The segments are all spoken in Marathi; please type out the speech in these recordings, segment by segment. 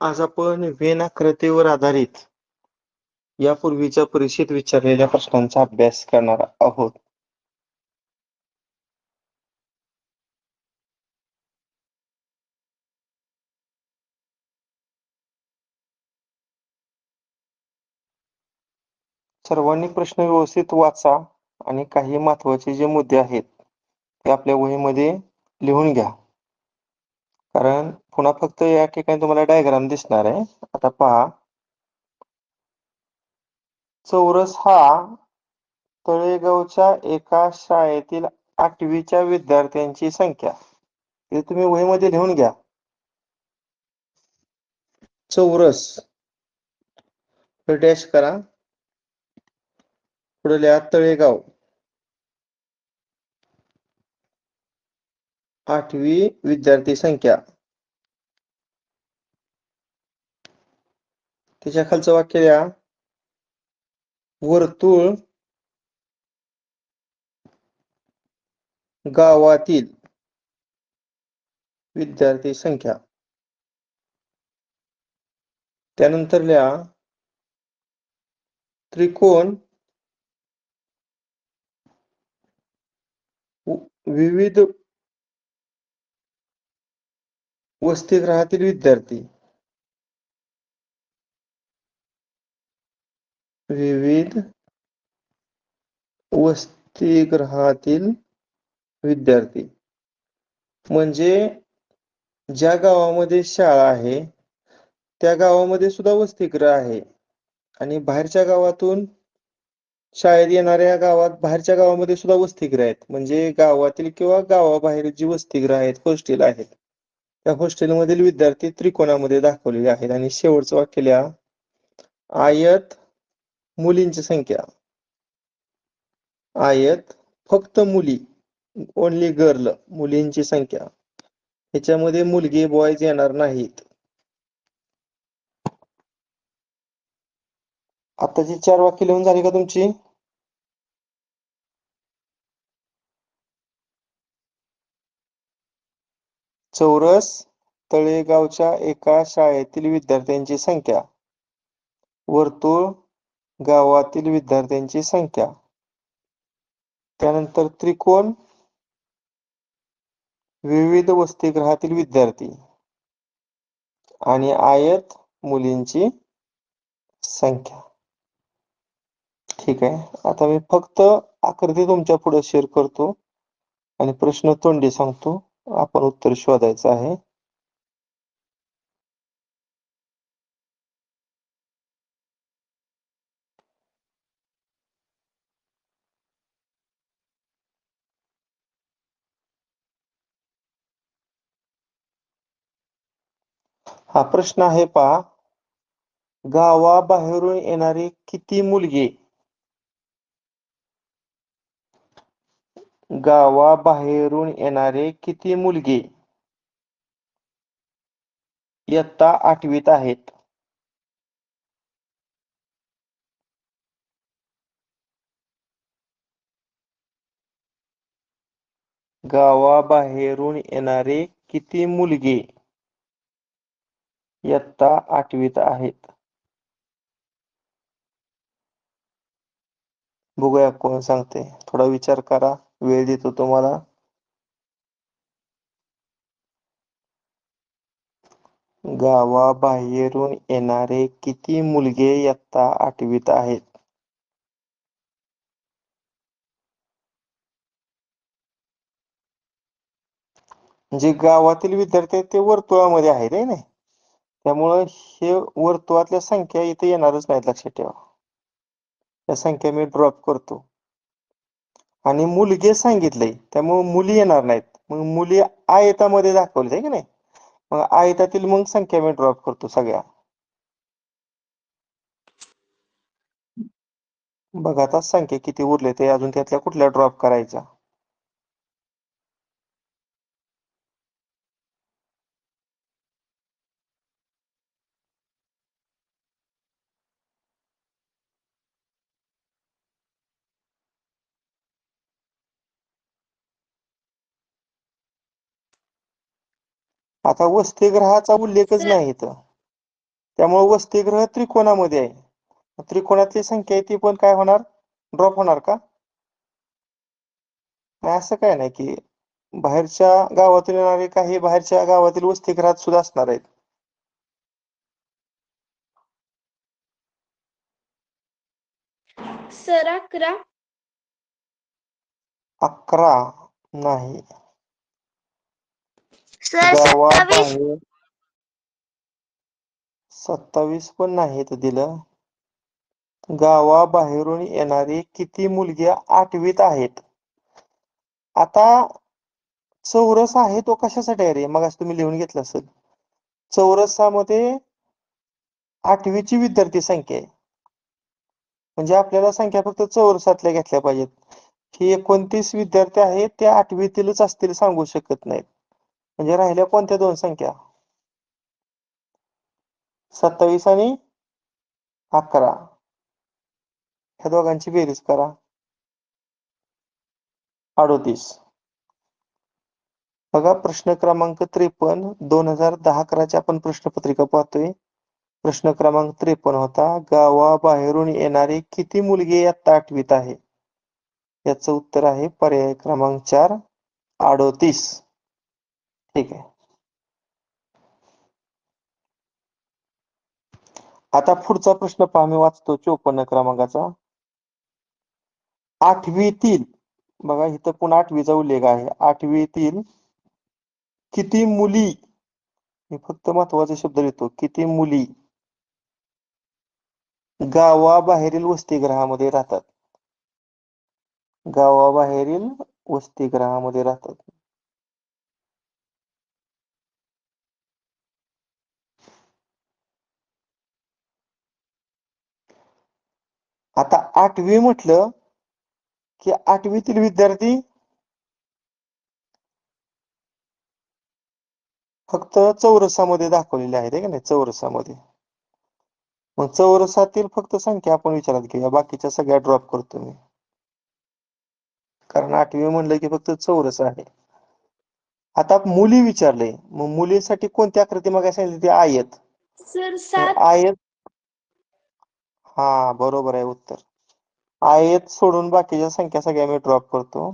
आज आपण वेन आकृतीवर आधारित यापूर्वीच्या परीक्षेत विचारलेल्या प्रश्नांचा अभ्यास करणार आहोत. सर्वांनी प्रश्न व्यवस्थित वाचा आणि काही महत्त्वाचे जे मुद्दे आहेत ते आपल्या वहीमध्ये लिहून घ्या. कारण पुन्हा फक्त या ठिकाणी तुम्हाला डायग्राम दिसणार आहे. आता पहा, चौरस हा तळेगावच्या एका शाळेतील 8वीच्या विद्यार्थ्यांची संख्या. हे तुम्ही वहीमध्ये लिहून घ्या. चौरस डॅश करा, पुढे लिहा तळेगाव 8वी विद्यार्थी संख्या. त्याच्या खालचं वाक्य लिहा, वर्तुळ गावातील विद्यार्थी संख्या. त्यानंतर लिहा, त्रिकोण विविध वसतिगृहातील विद्यार्थी. विविध वसतिगृहातील विद्यार्थी म्हणजे ज्या गावामध्ये शाळा आहे त्या गावामध्ये सुद्धा वसतिगृह आहे आणि बाहेरच्या गावातून शाळेत येणाऱ्या बाहेरच्या गावामध्ये सुद्धा वसतिगृह आहेत. म्हणजे गावातील किंवा गावाबाहेर जी वसतिगृह आहेत, हॉस्टेल आहेत, त्या हॉस्टेलमधील विद्यार्थी त्रिकोणामध्ये दाखवलेले आहेत. आणि शेवटचं वाक्य लिहा, आयत मुलींची संख्या. आयत फक्त मुली, ओनली गर्ल, मुलींची संख्या. ह्याच्यामध्ये मुलगी बॉयज येणार नाहीत. आताची 4 वाक्य लिहून झाली का तुमची? चौरस तळेगावच्या एका शाळेतील विद्यार्थ्यांची संख्या. वर्तुळ गावातील विद्यार्थ्यांची संख्या. त्यानंतर त्रिकोण विविध वसतिगृहातील विद्यार्थी आणि आयत मुलींची संख्या. ठीक आहे. आता मी फक्त आकृती तुमच्या पुढे शेअर करतो आणि प्रश्न तोंडी सांगतो. आपण उत्तर शोधायचं आहे. हा प्रश्न आहे पहा, गावाबाहेरून येणारे किती मुलगे गावाबाहेरून येणारे किती मुलगे इयत्ता 8वीत आहेत? गावाबाहेरून येणारे किती मुलगे इयत्ता 8वीत आहेत? बघूया कोण सांगते. थोडा विचार करा, वेळ देतो तुम्हाला. गावाबाहेरून येणारे किती मुलगे इयत्ता 8वीत आहेत? जे गावातील विद्यार्थी आहेत ते वर्तुळामध्ये आहेत, है ना? त्यामुळं हे वर्तुळातल्या संख्या इथे येणारच नाहीत, लक्षात ठेवा. त्या संख्या मी ड्रॉप करतो. आणि मुलगे सांगितलंय त्यामुळे मुली येणार नाहीत. मग मुली आयतामध्ये दाखवले आहे की नाही, मग आयतातील मग संख्या मी ड्रॉप करतो सगळ्या. बघा आता संख्या किती उरले ते, अजून त्यातल्या कुठल्या ड्रॉप करायच्या. आता वसतिगृहाचा उल्लेखच नाही इथं. त्यामुळे वसतिगृह त्रिकोणामध्ये आहे. त्रिकोणातली संख्या आहे ती पण काय होणार, ड्रॉप होणार का? नाही, असं काय नाही की बाहेरच्या गावातून येणारे काही बाहेरच्या गावातील वसतिगृहात सुद्धा असणार आहेत. सर 11. 11 नाही. सर 27. गावाबाहेर 27 पण नाही तर दिलं. गावाबाहेरून येणारी किती मुलगी 8वीत आहेत? आता चौरस आहे तो कशासाठी आहे रे? मग तुम्ही लिहून घेतलं असेल. चौरसामध्ये 8वीची विद्यार्थी संख्या आहे. म्हणजे आपल्याला संख्या फक्त चौरसातल्या घेतल्या पाहिजेत. ही 29 विद्यार्थी आहेत, ते 8वीतीलच असतील सांगू शकत नाहीत. म्हणजे राहिल्या कोणत्या दोन संख्या? 27 आणि 11. ह्या दोघांची बेरीज करा. 38. बघा प्रश्न क्रमांक 53 2010-11ची आपण प्रश्नपत्रिका पाहतोय. प्रश्न क्रमांक 53 होता, गावाबाहेरून येणारी किती मुलगी इयत्ता 8वीत आहे? याचं उत्तर आहे पर्याय क्रमांक 4, 38. ठीक आहे. आता पुढचा प्रश्न पहा, मी वाचतो 54 क्रमांकाचा. 8वीतील, बघा इथं पुन्हा 8वीचा उल्लेख आहे. 8वीतील किती मुली, मी फक्त महत्वाचे शब्द लिहितो, किती मुली गावाबाहेरील वसतिगृहामध्ये राहतात? गावाबाहेरील वसतिगृहामध्ये राहतात. आता 8वी म्हटलं की 8वीतील विद्यार्थी फक्त चौरसामध्ये दाखवलेले आहेत, की नाही? चौरसामध्ये. मग चौरसातील फक्त संख्या आपण विचारात घेऊया, बाकीच्या सगळ्या ड्रॉप करतो मी, कारण 8वी म्हणलं की फक्त चौरस आहे. आता मुली विचारले, मग मुलीसाठी कोणती आकृती मग सांगितली? ती आयत. सर 7. आयत, हा बरोबर आहे उत्तर. आयत सोडून बाकीच्या संख्या सगळ्या मी ड्रॉप करतो.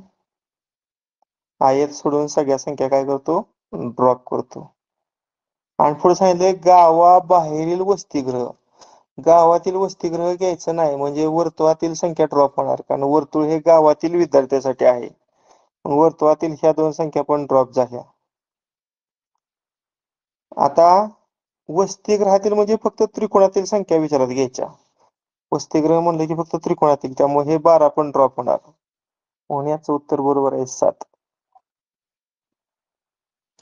आयत सोडून सगळ्या संख्या काय करतो? ड्रॉप करतो. आणि पुढे सांगितलंय गावाबाहेरील वसतिगृह. गावातील वसतिगृह घ्यायचं नाही, म्हणजे वर्तुळातील संख्या ड्रॉप होणार, कारण वर्तुळ हे गावातील विद्यार्थ्यांसाठी आहे. वर्तुळातील ह्या दोन संख्या पण ड्रॉप झाल्या. आता वसतिगृहातील म्हणजे फक्त त्रिकोणातील संख्या विचारात घ्यायच्या. वसतिगृह म्हणलं की फक्त त्रिकोणातील, त्यामुळे हे 12 पण ड्रॉप होणार. म्हणून याचं उत्तर बरोबर आहे 7.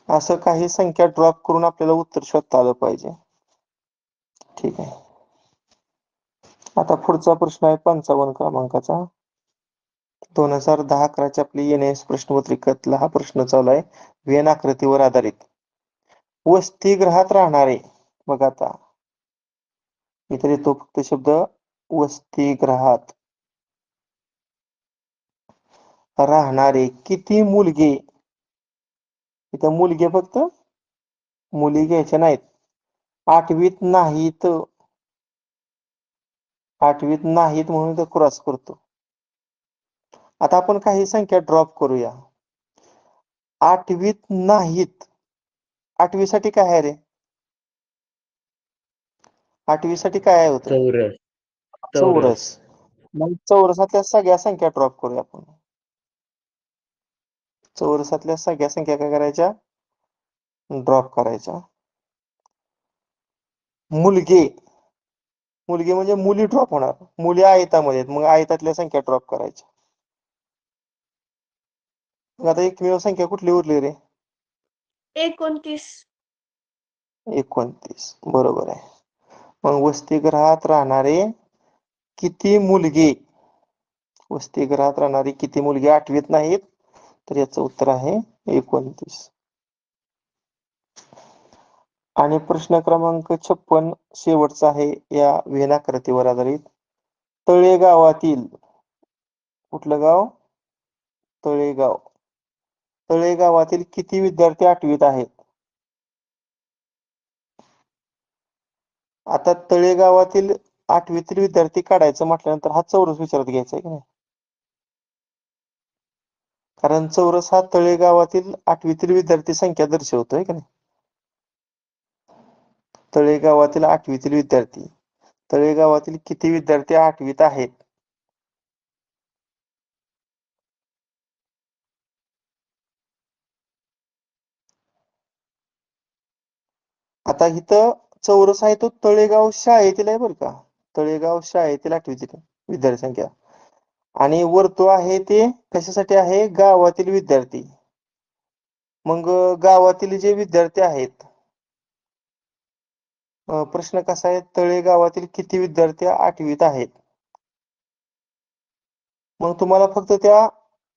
असं काही संख्या ड्रॉप करून आपल्याला उत्तर शोधता आलं पाहिजे. ठीक आहे. आता पुढचा प्रश्न आहे 55 क्रमांकाचा. 2010-11ची आपली NS प्रश्नपत्रिकेतला हा प्रश्न चालू आहे, वेन आकृतीवर आधारित. वसतिगृहात राहणारे, बघा आता इथे येतो फक्त शब्द वसतिगृहात राहणारे किती मुलगे, इथं मुलगे फक्त, मुली घ्यायच्या नाहीत. 8वीत नाहीत, 8वीत नाहीत म्हणून इथं क्रॉस करतो. आता आपण काही संख्या ड्रॉप करूया. 8वीत नाहीत, 8वी साठी काय आहे रे? 8वी साठी काय होतं? चौरस. चौरस. मग चौरसातल्या सगळ्या संख्या ड्रॉप करूया आपण. चौरसातल्या सगळ्या संख्या काय करायच्या? ड्रॉप करायच्या. मुलगे, मुलगे म्हणजे मुली ड्रॉप होणार. मुली आयतामध्ये आहेत, मग आयतातल्या संख्या ड्रॉप करायच्या. मग आता एकमेव संख्या कुठली उरली रे? 29. 29 बरोबर आहे. मग वसतिगृहात राहणारे किती मुलगे, वसतिगृहात राहणारी किती मुलगी 8वीत नाहीत, तर याचं उत्तर आहे 29. आणि प्रश्न क्रमांक 56 शेवटचा आहे या वेन आकृतीवर आधारित. तळेगावातील, कुठलं गाव? तळेगाव. तळेगावातील किती विद्यार्थी 8वीत आहेत? आता तळेगावातील 8वीतील विद्यार्थी काढायचं म्हटल्यानंतर हा चौरस विचारात घ्यायचा आहे की नाही? कारण चौरस हा तळेगावातील 8वीतील विद्यार्थी संख्या दर्शवतोय की नाही? तळेगावातील 8वीतील विद्यार्थी, तळेगावातील किती विद्यार्थी 8वीत आहेत? आता इथं चौरस आहे तो तळेगाव शाळेतील आहे बरं का, तळेगाव शाळेतील 8वीतील विद्यार्थी संख्या. आणि वर्तुळ आहे ते कशासाठी आहे? गावातील विद्यार्थी. मग गावातील जे विद्यार्थी आहेत, प्रश्न कसा आहे? तळेगावातील किती विद्यार्थी 8वीत आहेत? मग तुम्हाला फक्त त्या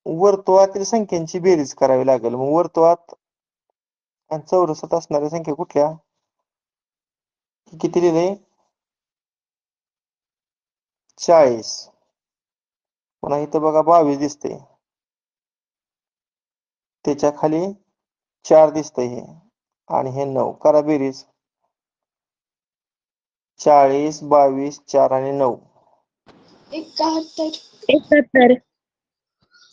वर्तुळातील संख्यांची बेरीज करावी लागेल. मग वर्तुळात आणि चौरसात असणाऱ्या संख्या कुठल्या? किती लिहिले? 40. पुन्हा इथं बघा 22 दिसते, त्याच्या खाली 4 दिसतंय हे, आणि हे 9. करा बेरीज. 40, 22, 4 आणि 9. 71. 71.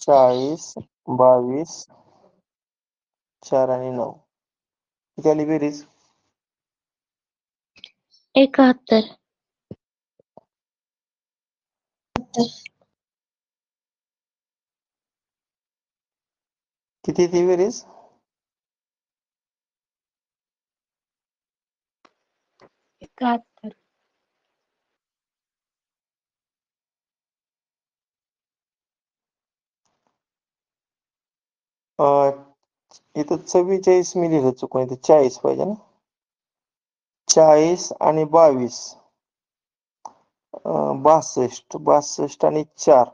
40, 22, 4 आणि 9. किती आली बेरीज? 71. किती ती बेरीज? 71. इथं 44 मी लिहिलं चुकून, इथं 40 पाहिजे ना. 40 आणि 22, 62 आणि 4,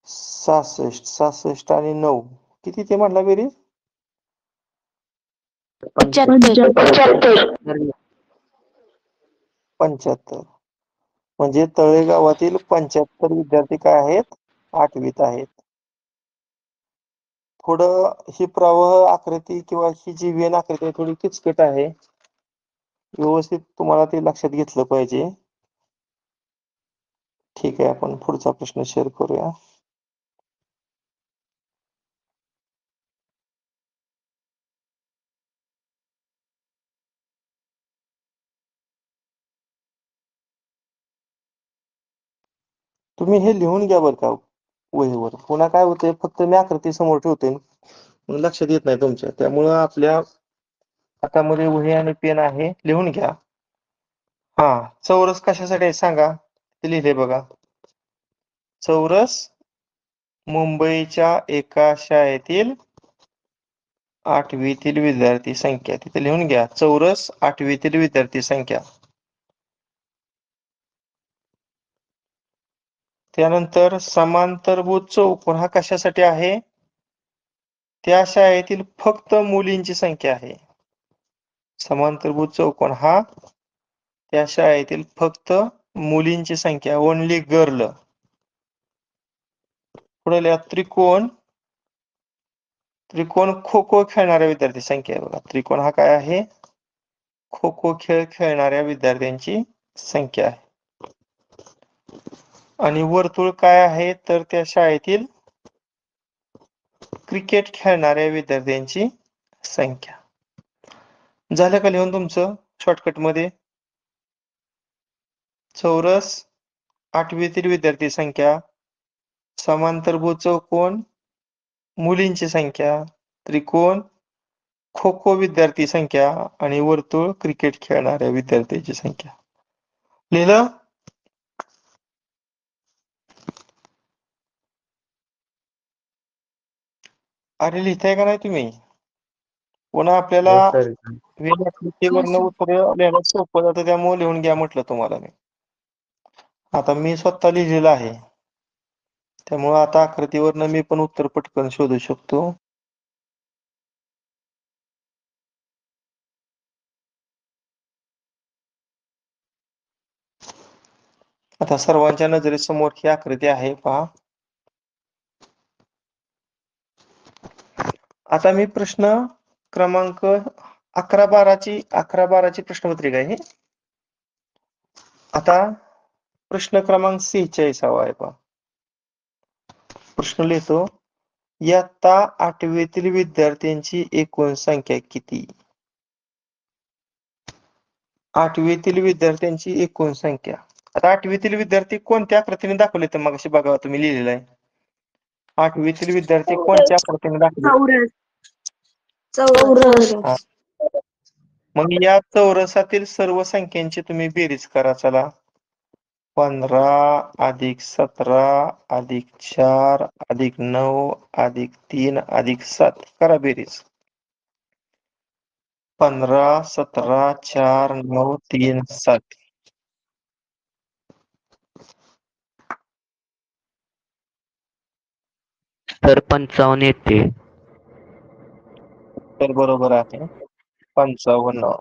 66 आणि 9. किती ते म्हटला बेरीज? 75. 75. म्हणजे तळेगावातील 75 विद्यार्थी काय आहेत? 8वीत आहेत. थोडं ही प्रवाह आकृती किंवा ही जी वेन आकृती आहे थोडी किचकट आहे, व्यवस्थित तुम्हाला ते लक्षात घेतलं पाहिजे. ठीक आहे, आपण पुढचा प्रश्न शेअर करूया. तुम्ही हे लिहून घ्या बरं का वहीवर. पुन्हा काय होतंय, फक्त मी आकृती समोर ठेवतोय, मग लक्षात येत नाही तुमच्या. त्यामुळं आपल्या हातामध्ये वही आणि पेन आहे, लिहून घ्या. चौरस कशासाठी आहे सांगा? ते लिहिले बघा. चौरस मुंबईच्या एका शाळेतील 8वीतील विद्यार्थी संख्या. तिथे लिहून घ्या, चौरस 8वीतील विद्यार्थी संख्या. त्यानंतर समांतरभुज चौकोन हा कशासाठी आहे? त्या शाळेतील फक्त मुलींची संख्या आहे. समांतरभुज चौकोन हा त्या शाळेतील फक्त मुलींची संख्या, ओनली गर्ल. पुढे लिहा त्रिकोण. त्रिकोण खो खो खेळणाऱ्या विद्यार्थी संख्या आहे बघा. त्रिकोण हा काय आहे? खो खो खेळ खेळणाऱ्या विद्यार्थ्यांची संख्या आहे. आणि वर्तुळ काय आहे? तर त्या शाळेतील क्रिकेट खेळणाऱ्या विद्यार्थ्यांची संख्या. झालं का लिहून तुमचं शॉर्टकट मध्ये? चौरस 8वीतील विद्यार्थी संख्या, समांतरभुज चौकोन मुलींची संख्या, त्रिकोण खो खो विद्यार्थी संख्या आणि वर्तुळ क्रिकेट खेळणाऱ्या विद्यार्थ्यांची संख्या. लिहिलं? अरे लिहिताय का नाही तुम्ही? पुन्हा आपल्याला वेळापट्टीवरनं उत्तर लिहायला सोपं जातं, त्यामुळे लिहून घ्या म्हटलं तुम्हाला मी. आता मी स्वतः लिहिलेलं आहे, त्यामुळे आता आकृतीवरनं मी पण उत्तर पटकन शोधू शकतो. आता सर्वांच्या नजरेसमोर ही आकृती आहे, पहा. आता मी प्रश्न क्रमांक 11-12ची प्रश्नपत्रिका आहे. आता प्रश्न क्रमांक 46 आहे पहा. प्रश्न लिहितो, इयत्ता 8वीतील विद्यार्थ्यांची एकूण संख्या किती? 8वीतील विद्यार्थ्यांची एकूण संख्या. आता 8वीतील विद्यार्थी कोणत्या आकृतीने दाखवले तर मगाशी बघा तुम्ही लिहिलेलं आहे. 8वीतील विद्यार्थी कोणत्या आकृतीने दाखवले? चौरस. हा. मग या चौरसातील सर्व संख्यांची तुम्ही बेरीज करा. चला, 15 अधिक 17 अधिक 4 अधिक 9 अधिक 3 अधिक 7 करा बेरीज. 15, 17, 4, 9, 3, 7. तर 55 येते. तर बरोबर आहे 55.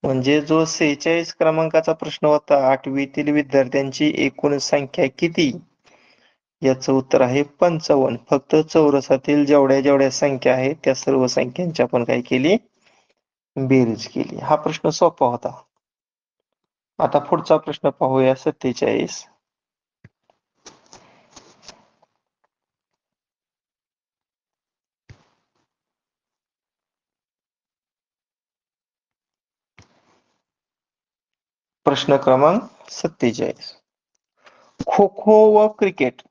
म्हणजे जो 46 क्रमांकाचा प्रश्न होता, 8वीतील विद्यार्थ्यांची एकूण संख्या किती, याचं उत्तर आहे 55. फक्त चौरसातील जेवढ्या संख्या आहेत त्या सर्व संख्यांची आपण काय केली, बेरीज केली. हा प्रश्न सोपा होता. आता पुढचा प्रश्न पाहूया 47. प्रश्न क्रमांक 47. खो खो व क्रिकेट.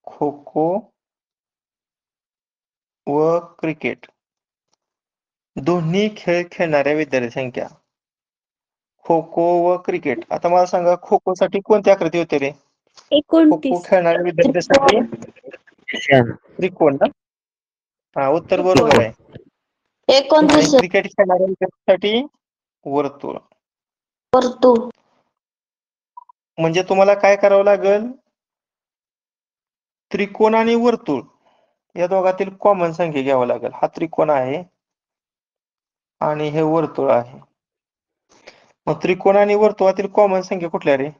खो खो व क्रिकेट दोन्ही खेळ खेळणाऱ्या विद्यार्थी संख्या. खो खो व क्रिकेट. आता मला सांगा, खो खो साठी कोणती आकृती होते रे? खो खो 29. खेळणाऱ्या विद्यार्थ्यांसाठी त्रिकोण ना? हा, उत्तर बरोबर आहे. आणि 29 क्रिकेट खेळणाऱ्या विद्यार्थ्यांसाठी वर्तुळ. वर्तुळ. म्हणजे तुम्हाला काय करावं लागेल, त्रिकोण आणि वर्तुळ या दोघातील कॉमन संख्या घ्यावं लागेल. हा त्रिकोण आहे आणि हे वर्तुळ आहे. मग त्रिकोण आणि वर्तुळातील कॉमन संख्या कुठल्या रे?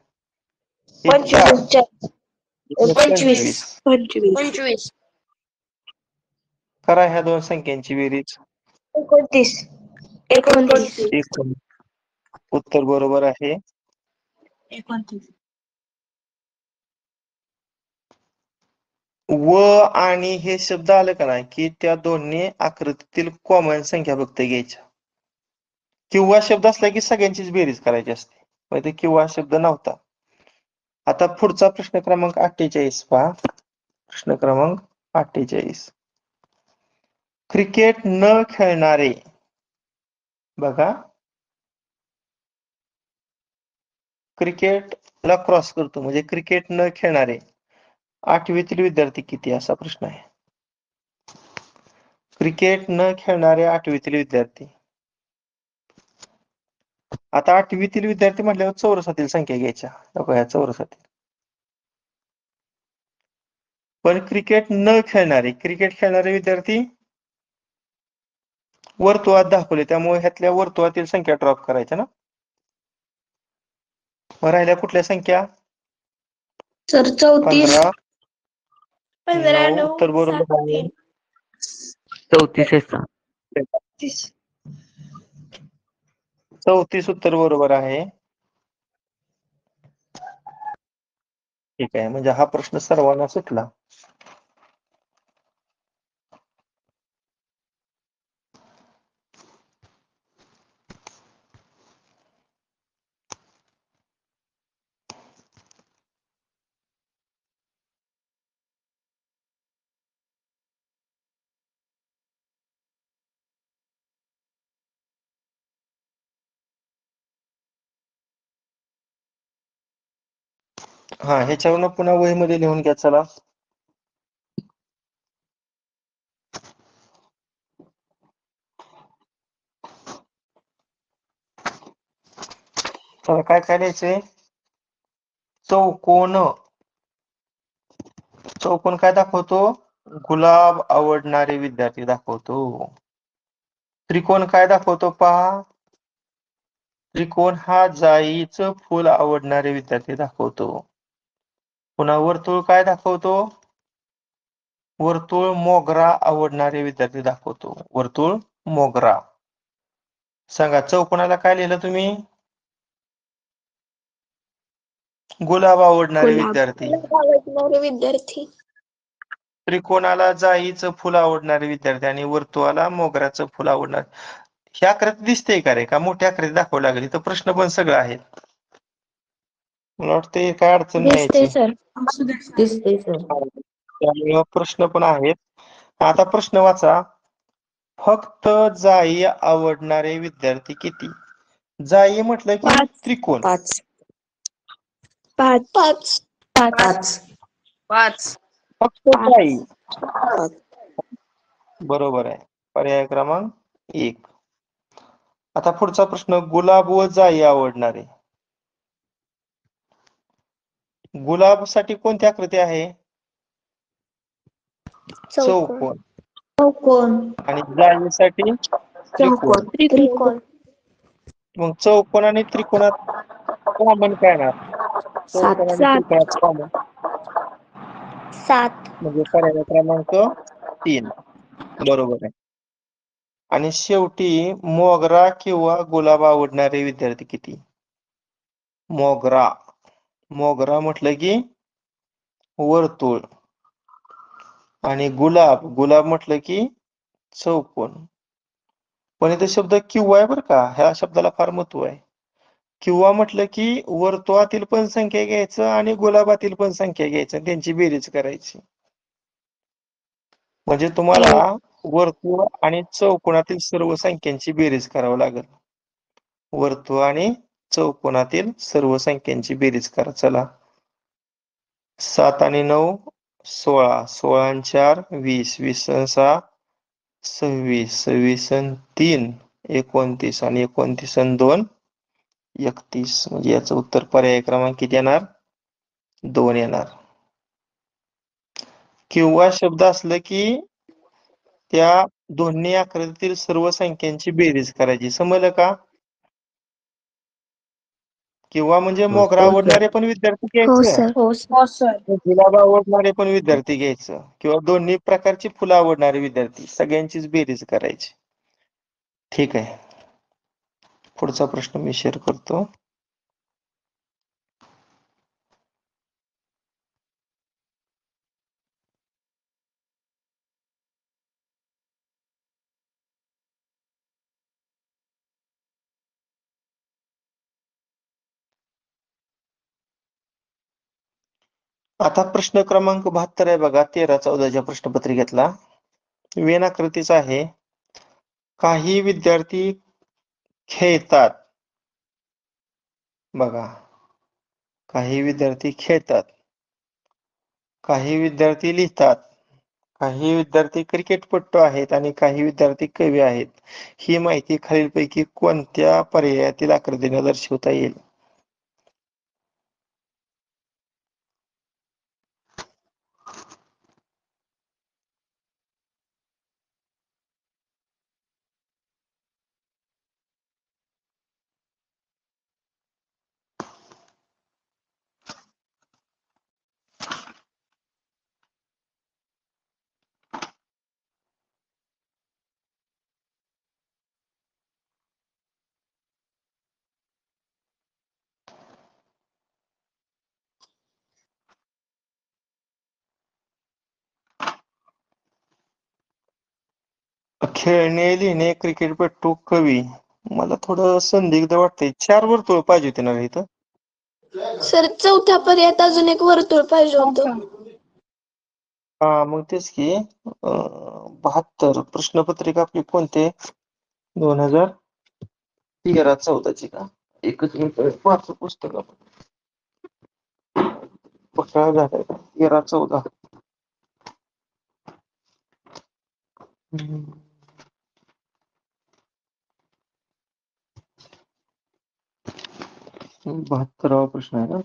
25. करा ह्या दोन संख्यांची बेरीज. 29. उत्तर बरोबर आहे 29. व आणि हे शब्द आले का नाही, की त्या दोन्ही आकृतीतील कॉमन संख्या फक्त घ्यायच्या. किंवा शब्द असला की सगळ्यांचीच बेरीज करायची असते. मग ते किंवा शब्द नव्हता. आता पुढचा प्रश्न क्रमांक 48 पहा. प्रश्न क्रमांक 48. क्रिकेट न खेळणारे. बघा, क्रिकेटला क्रॉस करतो म्हणजे क्रिकेट न खेळणारे 8वीतील विद्यार्थी किती, असा प्रश्न आहे. क्रिकेट न खेळणारे 8वीतील विद्यार्थी. आता 8वीतील विद्यार्थी म्हटल्यावर चौरसातील संख्या घ्यायच्या. नको, ह्या चौरसातील. पण क्रिकेट न खेळणारे विद्यार्थी वर्तुळात दाखवले, त्यामुळे ह्यातल्या वर्तुळातील संख्या ड्रॉप करायच्या ना. मग राहिल्या कुठल्या संख्या? सर 34. 15, 9. उत्तर बरोबर आहे 34 34. उत्तर बरोबर आहे. ठीक आहे, म्हणजे हा प्रश्न सर्वांना सुटला. हा, ह्याच्यावरून पुन्हा वहीमध्ये लिहून घ्या. चला, चला काय काय लिहायचंय. चौकोन. चौकोन काय दाखवतो? गुलाब आवडणारे विद्यार्थी दाखवतो. त्रिकोण काय दाखवतो पहा. त्रिकोण हा जाईचं फुल आवडणारे विद्यार्थी दाखवतो. पुन्हा वर्तुळ काय दाखवतो? वर्तुळ मोगरा आवडणारे विद्यार्थी दाखवतो. वर्तुळ मोगरा. सांगा चौकोनाला काय लिहिलं तुम्ही? गुलाब आवडणारे गुलाब. विद्यार्थी. आवडणारे विद्यार्थी. त्रिकोणाला जाईचं फुल आवडणारे विद्यार्थी आणि वर्तुळाला मोगऱ्याचं फुल आवडणार. ह्या आकृती दिसते का रे? का मोठ्या आकृती दाखवावी लागली? तर प्रश्न पण सगळं आहे. मला वाटतं काय अडचण नाही दिसते याची. सर. दिसते सर. त्यामुळे प्रश्न पण आहेत. आता प्रश्न वाचा. फक्त जाई आवडणारे विद्यार्थी किती? जाई म्हटलं की पाच. त्रिकोण. 5. पाच. 5. पाच. 5. फक्त जाई. 5. बरोबर आहे. पर्याय क्रमांक 1. आता पुढचा प्रश्न. गुलाब व जाई आवडणारे. गुलाब साठी कोणती आकृती आहे? चौकोन. चौकोन. आणि जाईसाठी त्रिकोण. त्रिकोण. मग चौकोन आणि त्रिकोणात कॉमन काय येणार? 7. चौकोन आणि 7. त्रिकोणात कॉमन 7. म्हणजे पर्याय क्रमांक 3. बरोबर आहे. आणि शेवटी मोगरा किंवा गुलाब आवडणारे विद्यार्थी किती? मोगरा. मोगरा म्हटलं की वर्तुळ आणि गुलाब म्हटलं की चौकोन. पण इथे शब्द किंवा आहे बरं का. ह्या शब्दाला फार महत्व आहे. किंवा म्हटलं की वर्तुळातील पण संख्या घ्यायचं आणि गुलाबातील पण संख्या घ्यायचं, त्यांची बेरीज करायची. म्हणजे तुम्हाला वर्तुळ आणि चौकोनातील सर्व संख्यांची बेरीज करावी लागेल. वर्तुळ आणि चौकोनातील सर्व संख्यांची बेरीज करा. चला. 7 आणि 9 16. 16 आणि 4 20. 20 आणि 6 26. 26 आणि 3 29 आणि 29 आणि 2 31. म्हणजे याचं उत्तर पर्याय क्रमांक किती येणार? 2 येणार. किंवा शब्द असलं की त्या दोन्ही आकृतीतील सर्व संख्यांची बेरीज करायची. समजलं का? किंवा म्हणजे मोगरा आवडणारे पण विद्यार्थी हो घ्यायचं, सर. हो सर. गुलाब आवडणारे पण विद्यार्थी घ्यायचं किंवा दोन्ही प्रकारची फुलं आवडणारे विद्यार्थी, सगळ्यांचीच बेरीज करायची. ठीक आहे. पुढचा प्रश्न मी शेअर करतो. आता प्रश्न क्रमांक 72 आहे बघा. 13-14च्या प्रश्नपत्रिकेतला वेन आकृतीचा आहे. काही विद्यार्थी खेळतात. बघा, काही विद्यार्थी खेळतात, काही विद्यार्थी लिहितात, काही विद्यार्थी क्रिकेटपटू आहेत आणि काही विद्यार्थी कवी आहेत. ही माहिती खालीलपैकी कोणत्या पर्यायातील आकृतीने दर्शवता येईल? खेळणे, लिहिणे, क्रिकेटपटू, कवी. मला थोडं संदिग्ध वाटतंय. 4 वर्तुळ पाहिजे होते ना रे इथं? सर चौथ्या पर्यायात अजून एक वर्तुळ पाहिजे होतं. हा मग तेच की 72 प्रश्नपत्रिका आपली कोणते? 2013-14ची का? एकच मिनिट पाच पुस्तक पक्का झालंय का? 13-14. हम्म. 72वा प्रश्न आहे ना?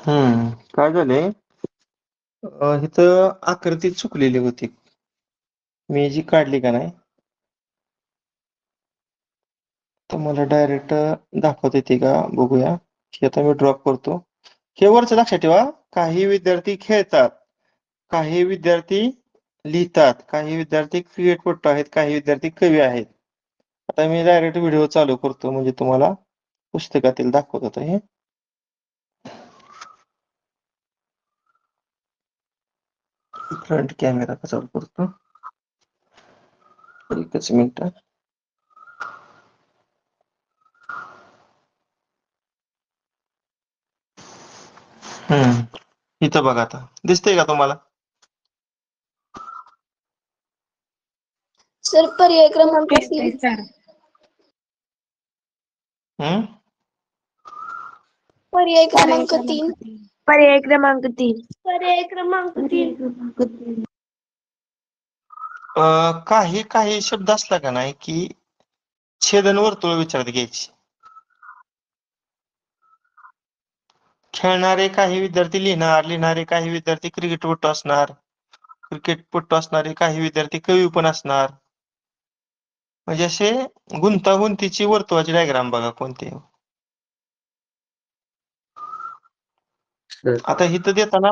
काय झालंय इथं आकृती चुकलेली होती. मी जी काढली का नाही तर मला डायरेक्ट दाखवता येते का बघूया. ही आता मी ड्रॉप करतो. हे वरचं लक्षात ठेवा, काही विद्यार्थी खेळतात, काही विद्यार्थी लिहितात, काही विद्यार्थी क्रिकेटपटू आहेत, काही विद्यार्थी कवी आहेत. आता मी डायरेक्ट व्हिडिओ चालू करतो म्हणजे तुम्हाला पुस्तकातील दाखवत होतं हे. फ्रंट कॅमेरा चालू करतो. एकच मिनिट. इथं बघा आता दिसतंय का तुम्हाला? सर पर्याय क्रमांक 3. हम्म पर्याय क्रमांक 3. पर्याय क्रमांक 3. पर्याय क्रमांक 3. काही काही शब्द असला का नाही की छेदन वर्तुळ विचारात घ्यायची. खेळणारे काही विद्यार्थी लिहिणारे काही विद्यार्थी क्रिकेटपटू असणार, क्रिकेटपटू असणारे काही विद्यार्थी कवी पण असणार. म्हणजे असे गुंतागुंतीची वर्तुळाची डायग्राम बघा कोणते. सर आता इथं देताना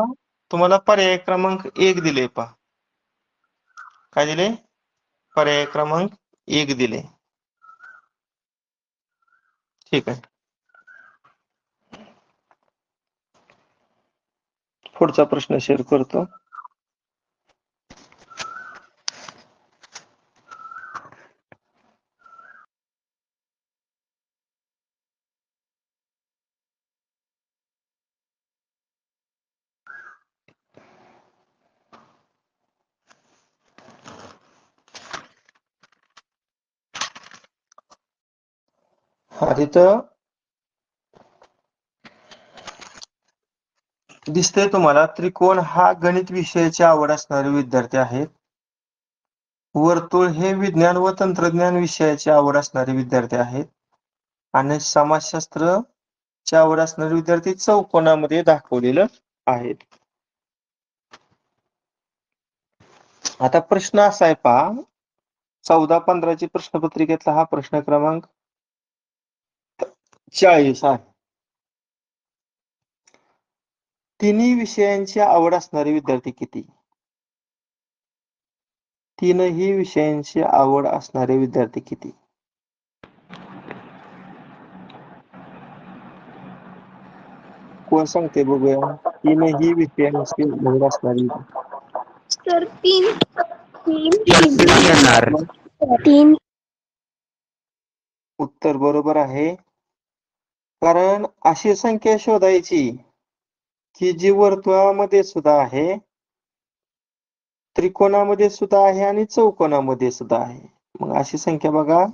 तुम्हाला पर्याय क्रमांक 1 दिले पहा. काय दिले? पर्याय क्रमांक 1 दिले. ठीक आहे. पुढचा प्रश्न शेअर करतो. हा तिथं दिसतंय तुम्हाला त्रिकोण हा गणित विषयाची आवड असणारे विद्यार्थी आहेत. वर्तुळ हे विज्ञान व तंत्रज्ञान विषयाची आवड असणारे विद्यार्थी आहेत. आणि समाजशास्त्र ची आवड असणारे विद्यार्थी चौकोनामध्ये दाखवलेलं आहेत. आता प्रश्न असा आहे पहा, 14-15 प्रश्नपत्रिकेतला हा प्रश्न क्रमांक 40 आहे. तिन्ही विषयांची आवड असणारे विद्यार्थी किती? तीनही विषयांची आवड असणारे विद्यार्थी किती? कोण सांगते बघूया? तीनही विषयांची आवड असणारी. सर 3. येणार 3. उत्तर बरोबर आहे. कारण अशी संख्या शोधायची की जी वर्तुळामध्ये सुद्धा आहे, त्रिकोणामध्ये सुद्धा आहे आणि चौकोनामध्ये सुद्धा आहे. मग अशी संख्या बघा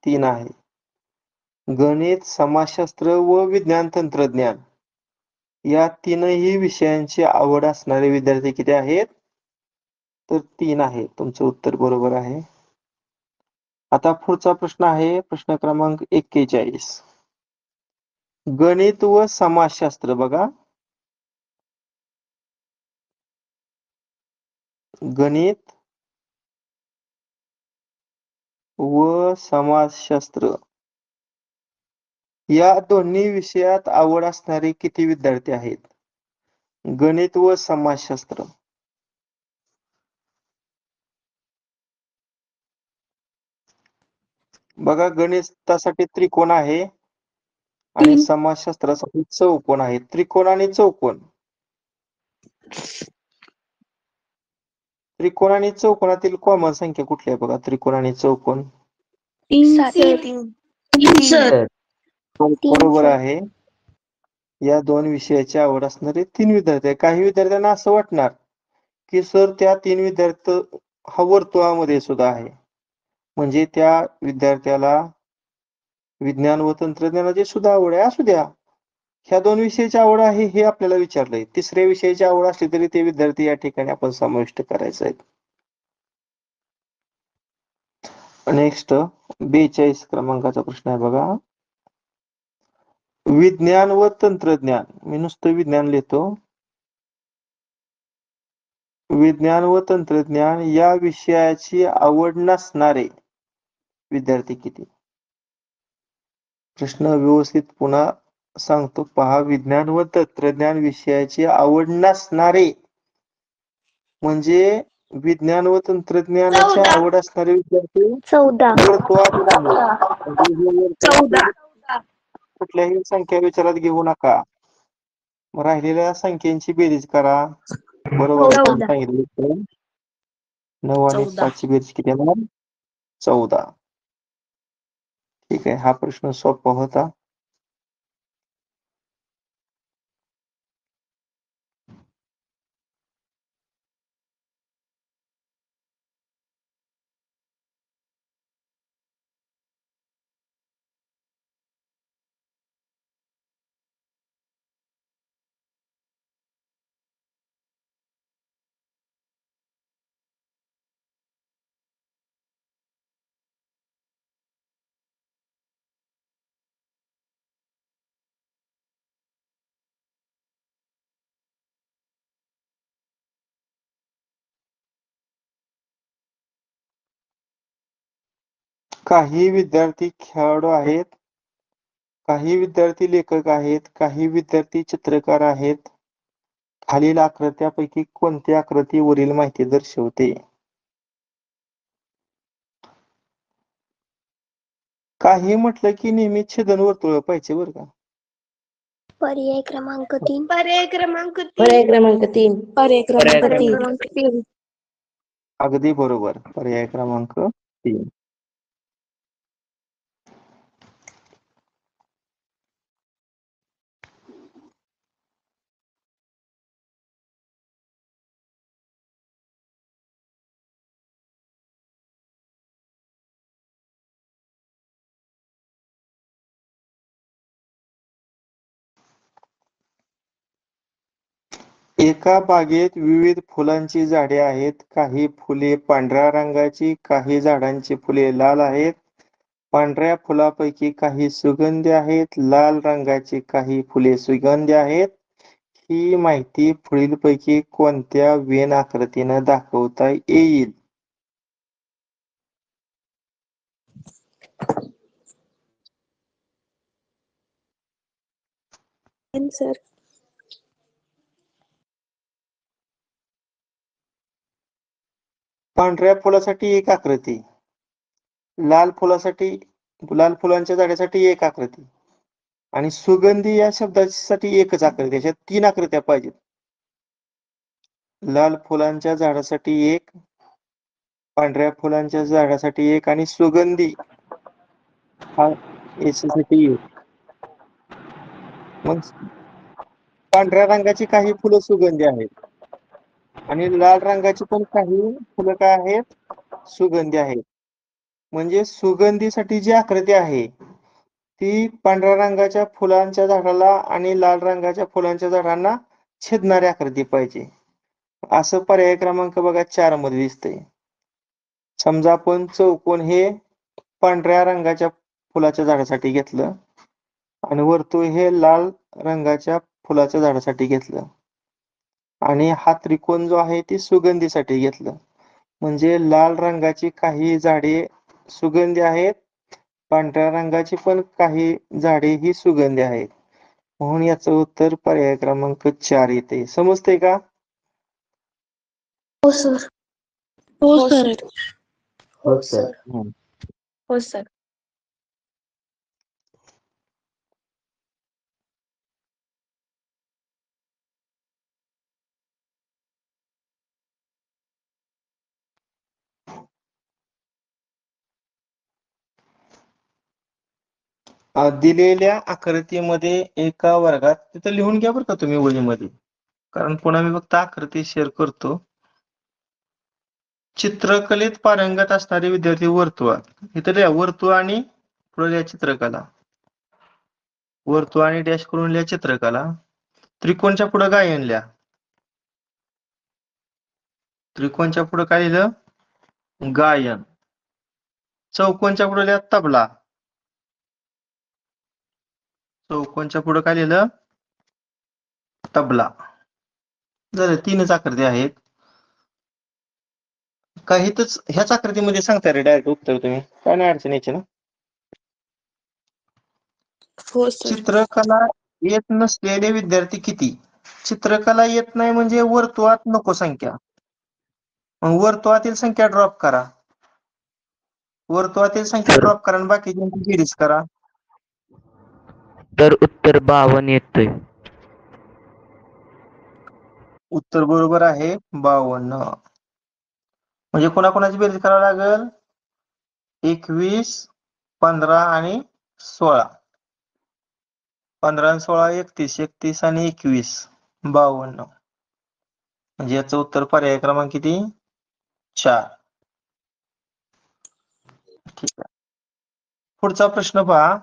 3 आहे. गणित, समाजशास्त्र व विज्ञान तंत्रज्ञान या तीनही विषयांची आवड असणारे विद्यार्थी किती आहेत? तर 3 आहे. तुमचं उत्तर बरोबर आहे. आता पुढचा प्रश्न आहे प्रश्न क्रमांक 41. गणित व समाजशास्त्र बघा. गणित व समाजशास्त्र या दोन्ही विषयात आवड असणारे किती विद्यार्थी आहेत? गणित व समाजशास्त्र. बघा गणितासाठी त्रिकोण आहे आणि 3. समाजशास्त्रासाठी चौकोन आहे. त्रिकोण आणि चौकोन. त्रिकोण आणि चौकोनातील कॉमन संख्या कुठली आहे बघा? त्रिकोण आणि चौकोन. 3. सर बरोबर आहे. या दोन विषयाची आवड असणारे 3 विद्यार्थी आहेत. काही विद्यार्थ्यांना असं वाटणार की सर त्या 3 विद्यार्थी हा वर्तुळामध्ये सुद्धा आहे. म्हणजे त्या विद्यार्थ्याला विज्ञान व तंत्रज्ञानाची सुद्धा आवड आहे. असू द्या. ह्या 2 विषयाची आवड आहे हे आपल्याला विचारलंय. तिसऱ्या विषयाची आवड असली तरी ते विद्यार्थी या ठिकाणी आपण समाविष्ट करायचे आहेत. नेक्स्ट 42 क्रमांकाचा प्रश्न आहे बघा. विज्ञान व तंत्रज्ञान, मी नुसतं विज्ञान लिहितो. विज्ञान व तंत्रज्ञान या विषयाची आवड नसणारे विद्यार्थी किती? प्रश्न व्यवस्थित पुन्हा सांगतो पहा. विज्ञान व तंत्रज्ञान विषयाची आवड नसणारे म्हणजे विज्ञान व तंत्रज्ञानाची आवड असणारे विद्यार्थी 14 वर्तुळातील आहेत. म्हणजे हे वर्तुळातील 14 कुठल्याही संख्या विचारात घेऊ नका. राहिलेल्या संख्यांची बेरीज करा. बरोबर आहे तुम्ही 14 सांगितलं. 9 आणि 7ची बेरीज किती येणार? 14. ठीक आहे, हा प्रश्न सोपा होता. काही विद्यार्थी खेळाडू आहेत, काही विद्यार्थी लेखक आहेत, काही विद्यार्थी चित्रकार आहेत. खालील आकृत्यापैकी कोणती आकृती वरील माहिती दर्शवते? काही म्हटलं की नेहमी छेदन वर्तुळ पाहिजे बरं का. पर्याय क्रमांक 3. पर्याय क्रमांक पर्याय क्रमांक 3 पर्याय क्रमांक पर्याय 3. क्रमांक 3 अगदी बरोबर. पर्याय क्रमांक 3. एका बागेत विविध फुलांची झाडे आहेत. काही फुले पांढऱ्या रंगाची, काही झाडांची फुले लाल आहेत. पांढऱ्या फुलापैकी काही सुगंधी आहेत, लाल रंगाची काही फुले सुगंधी आहेत. ही माहिती पुढीलपैकी कोणत्या वेन आकृतीने दाखवता येईल? आन्सर. पांढऱ्या फुलासाठी एक आकृती, लाल फुलांच्या झाडासाठी एक आकृती आणि सुगंधी या शब्दासाठी एकच आकृती. अशा 3 आकृत्या पाहिजेत. लाल फुलांच्या झाडासाठी एक, पांढऱ्या फुलांच्या झाडासाठी एक आणि सुगंधी हा याच्यासाठी एक. मग पांढऱ्या रंगाची काही फुलं सुगंधी आहेत आणि लाल रंगाची पण काही फुलं काय आहेत? सुगंधी आहेत. म्हणजे सुगंधीसाठी जी आकृती आहे ती पांढऱ्या रंगाच्या फुलांच्या झाडाला आणि लाल रंगाच्या फुलांच्या झाडांना छेदणारी आकृती पाहिजे. असं पर्याय क्रमांक बघा 4 मध्ये दिसतंय. समजा आपण चौकोन हे पांढऱ्या रंगाच्या फुलाच्या झाडासाठी घेतलं आणि वर्तुळ हे लाल रंगाच्या फुलाच्या झाडासाठी घेतलं आणि हा त्रिकोण जो आहे ते सुगंधीसाठी घेतलं. म्हणजे लाल रंगाची काही झाडे सुगंधी आहेत, पांढऱ्या रंगाची पण काही झाडे ही सुगंधी आहेत. म्हणून याचं उत्तर पर्याय क्रमांक 4 येते. समजतंय का? हो सर. हो सर. हो सर. हो सर. दिलेल्या आकृतीमध्ये एका वर्गात तिथं लिहून घ्या बरं का तुम्ही वहीमध्ये, कारण पुन्हा मी फक्त आकृती शेअर करतो. चित्रकलेत पारंगत असणारे विद्यार्थी वर्तुळात इथं लिहा वर्तुळ आणि पुढे लिहा चित्रकला. वर्तुळ आणि डॅश करून लिहा चित्रकला. त्रिकोणच्या पुढे गायन लिहा. त्रिकोणच्या पुढे काय लिहिलं? गायन. चौकोनच्या पुढे लिहा तबला. चौकोनच्या पुढे काय लिहिलं? तबला. झालं, 3च आकृती आहेत. काहीतच ह्याच आकृतीमध्ये सांगता रे डायरेक्ट उत्तर तुम्ही, काय नाही अडचण यायची ना. हो सर. चित्रकला येत नसलेले विद्यार्थी किती? चित्रकला येत नाही म्हणजे वर्तुळात नको संख्या. मग वर्तुळातील संख्या ड्रॉप करा. वर्तुळातील संख्या सर ड्रॉप करा आणि बाकीच्यांची बेरीज करा. तर उत्तर 52 येतंय. उत्तर बरोबर आहे 52. म्हणजे कोणाकोणाची बेरीज करावी लागेल? 21, 15 आणि 16. 15 आणि 16 31, 31 आणि 21 52. म्हणजे याचं उत्तर पर्याय क्रमांक किती? 4. ठीक आहे. पुढचा प्रश्न पहा.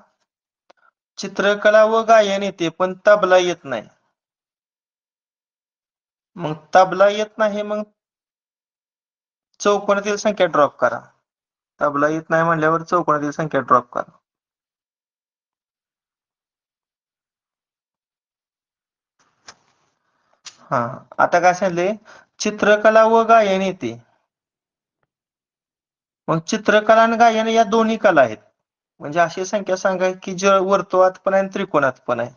चित्रकला व गायन येते पण तबला येत नाही. मग तबला येत नाही, मग चौकोनातील संख्या ड्रॉप करा. तबला येत नाही म्हणल्यावर चौकोनातील संख्या ड्रॉप करा. हा, आता काय सांगितले? चित्रकला व गायन येते. मग चित्रकला आणि गायन या दोन्ही कला आहेत. म्हणजे अशी संख्या सांगा की जे वर्तुळात पण आहे आणि त्रिकोणात पण आहे.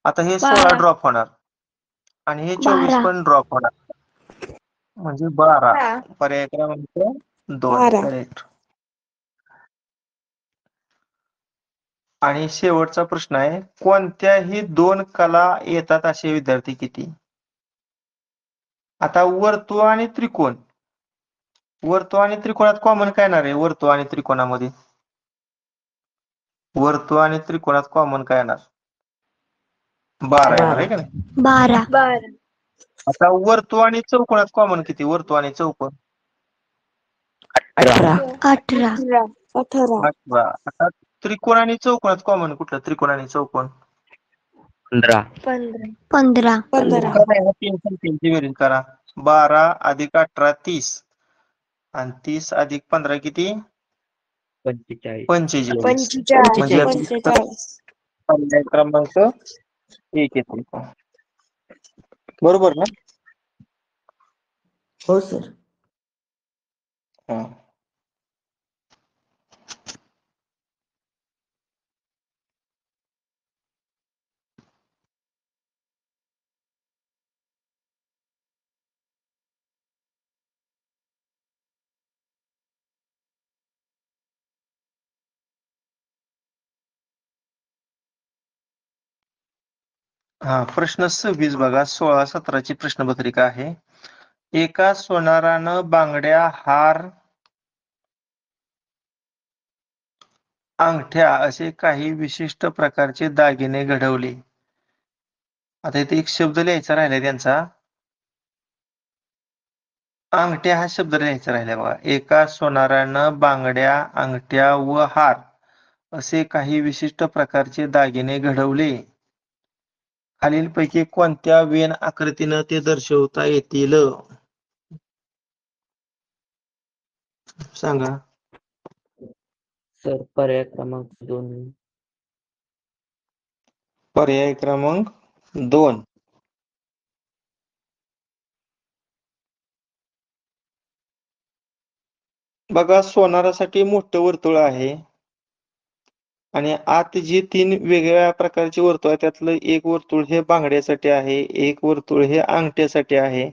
आता हे 16 12. ड्रॉप होणार आणि हे 24 12. पण ड्रॉप होणार. म्हणजे 12. हा. पर्याय क्रमांक 2 12. करेक्ट. आणि शेवटचा प्रश्न आहे, कोणत्याही 2 कला येतात असे विद्यार्थी किती? आता वर्तुळ आणि त्रिकोण. वर्तुळ आणि त्रिकोणात कॉमन काय येणार आहे? वर्तुळ आणि त्रिकोणामध्ये वर्तुळ आणि त्रिकोणात कॉमन काय येणार? 12 येणार आहे का नाही? 12. 12. आता वर्तुळ आणि चौकोनात कॉमन किती? वर्तुळ आणि चौकोन 18. 18. 18. 18. आता त्रिकोण आणि चौकोनात कॉमन कुठलं? त्रिकोण आणि चौकोन 15. 15. 15. 15. करा, 3 संख्यांची बेरीज करा. 12 अधिक 18 30 आणि 30 अधिक 15 किती? 45. 45. 45. म्हणजे याचं उत्तर 45. पर्याय क्रमांक 1 येते. बरोबर ना? हो सर. हा. हा, प्रश्न 26 बघा. 16-17 ची प्रश्नपत्रिका आहे. एका सोनारानं बांगड्या, हार, अंगठ्या असे काही विशिष्ट प्रकारचे दागिने घडवले. आता इथे एक शब्द लिहायचा राहिलाय त्यांचा. अंगठ्या हा शब्द लिहायचा राहिलाय बघा. एका सोनारानं बांगड्या, अंगठ्या व हार असे काही विशिष्ट प्रकारचे दागिने घडवले. खालीलपैकी कोणत्या वेन आकृतीनं ते दर्शवता येतील? सांगा. सर पर्याय क्रमांक 2. पर्याय क्रमांक 2. बघा, सोनारासाठी मोठं वर्तुळ आहे आणि आत जी 3 वेगवेगळ्या प्रकारची वर्तुळ आहे त्यातलं एक वर्तुळ हे बांगड्यासाठी आहे, एक वर्तुळ हे अंगठ्यासाठी आहे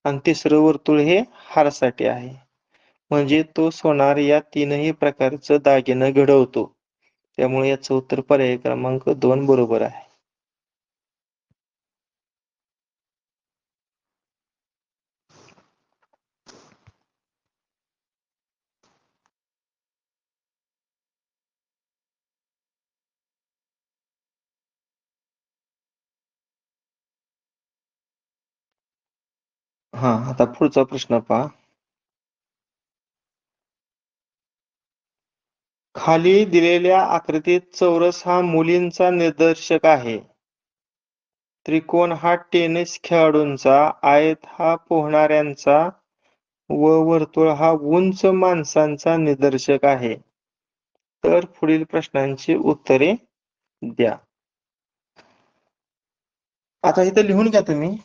आणि तिसरं वर्तुळ हे हारासाठी आहे. म्हणजे तो सोनार या 3ही प्रकारचं दागिनं घडवतो. त्यामुळे याचं उत्तर पर्याय क्रमांक 2 बरोबर आहे. हा, आता पुढचा प्रश्न पहा. खाली दिलेल्या आकृतीत चौरस हा मुलींचा निर्देशक आहे. त्रिकोण हा टेनिस खेळाडूंचा, आयत हा पोहणाऱ्यांचा व वर्तुळ हा उंच माणसांचा निदर्शक आहे. तर पुढील प्रश्नांची उत्तरे द्या. आता इथं लिहून घ्या तुम्ही.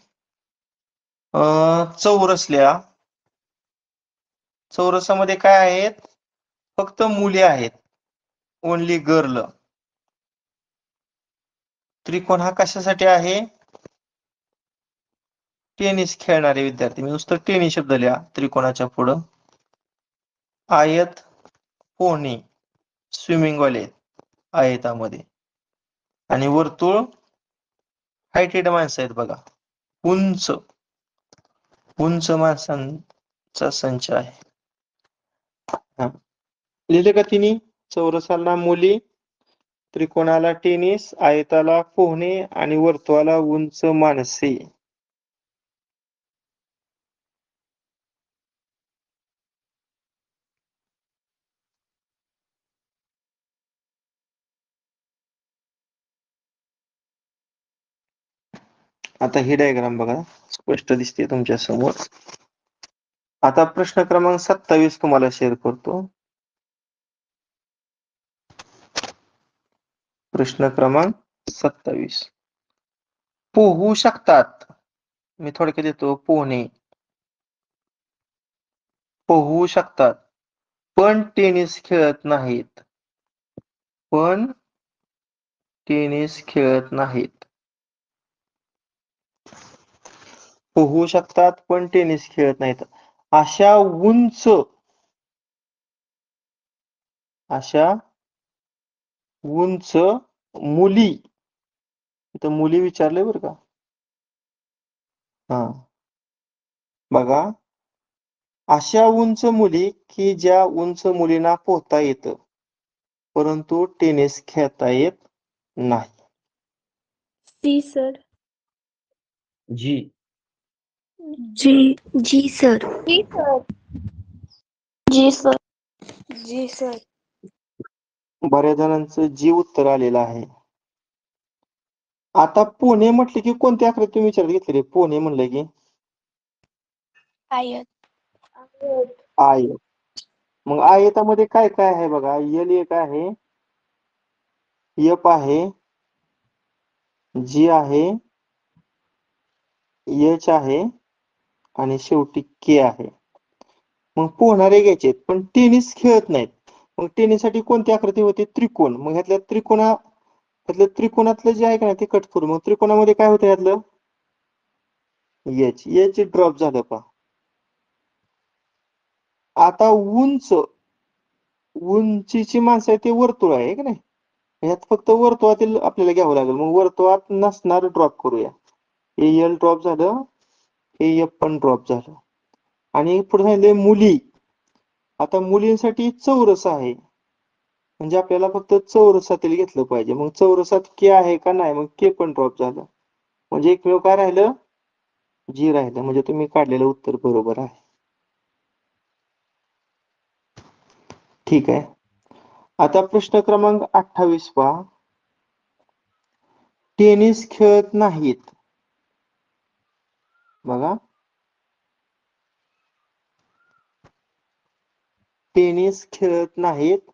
चौरसामध्ये काय आहेत? फक्त मुले आहेत. Only girl. त्रिकोण हा कशासाठी आहे? टेनिस खेळणारे विद्यार्थी. मी नुसतं टेनिस शब्द लिहा त्रिकोणाच्या पुढं. आयत, पोहणे, स्विमिंग वाले आयतामध्ये. आणि वर्तुळ हायटेड माणसं आहेत बघा. उंच उंच माणसांचा संच आहे. लिहिले का तिन्ही? चौरसाला मुली, त्रिकोणाला टेनिस, आयताला पोहणे आणि वर्तुळाला उंच माणसे. आता ही डायग्राम बघा, स्पष्ट दिसते तुमच्या समोर. आता प्रश्न क्रमांक 27 तुम्हाला शेअर करतो. प्रश्न क्रमांक 27. पोहू शकतात. मी थोडक्यात देतो. पोहणे. पोहू शकतात, पण टेनिस खेळत नाहीत. पण टेनिस खेळत नाहीत. पोहू शकतात, पण टेनिस खेळत नाहीत. अशा उंच मुली, इथं मुली विचारले बरं का. हा बघा, अशा उंच मुली की ज्या उंच मुलींना पोहता येतं, परंतु टेनिस खेळता येत नाही. सी सर. जी. जी. जी सर. जी सर. जी सर. बऱ्याच जणांचं जी उत्तर आलेलं आहे. आता पोहणे म्हटले की कोणत्या आकृती तुम्ही विचारात घेतली रे? पोहणे म्हणलं की आयत. आयत. मग आयतामध्ये काय काय आहे बघा. एल एक आहे, एफ आहे, जी आहे, एच आहे आणि शेवटी के आहे. मग पोहणारे घ्यायचे, पण टेनिस खेळत नाहीत. मग टेनिससाठी कोणती आकृती होती? त्रिकोण. मग ह्यातल्या त्रिकोणातलं जे आहे का नाही ते कट करू. मग त्रिकोणामध्ये काय होतं यातलं? एच ड्रॉप झालं पहा. आता उंचीची माणसं आहे ते वर्तुळ आहे की नाही. ह्यात फक्त वर्तुळातील आपल्याला घ्यावं लागेल. मग वर्तुळात नसणार ड्रॉप करूया. हे एल ड्रॉप झालं, हे एफ पण ड्रॉप झालं. आणि पुढे सांगितले मुली. आता मुलींसाठी चौरस आहे, म्हणजे आपल्याला फक्त चौरसातील घेतलं पाहिजे. मग चौरसात के आहे का नाही? मग के पण ड्रॉप झालं. म्हणजे एकमेव काय राहिलं? जी राहिलं. म्हणजे तुम्ही काढलेलं उत्तर बरोबर आहे. ठीक आहे. आता प्रश्न क्रमांक 28 पहा. टेनिस खेळत नाहीत. बघा, टेनिस खेळत नाहीत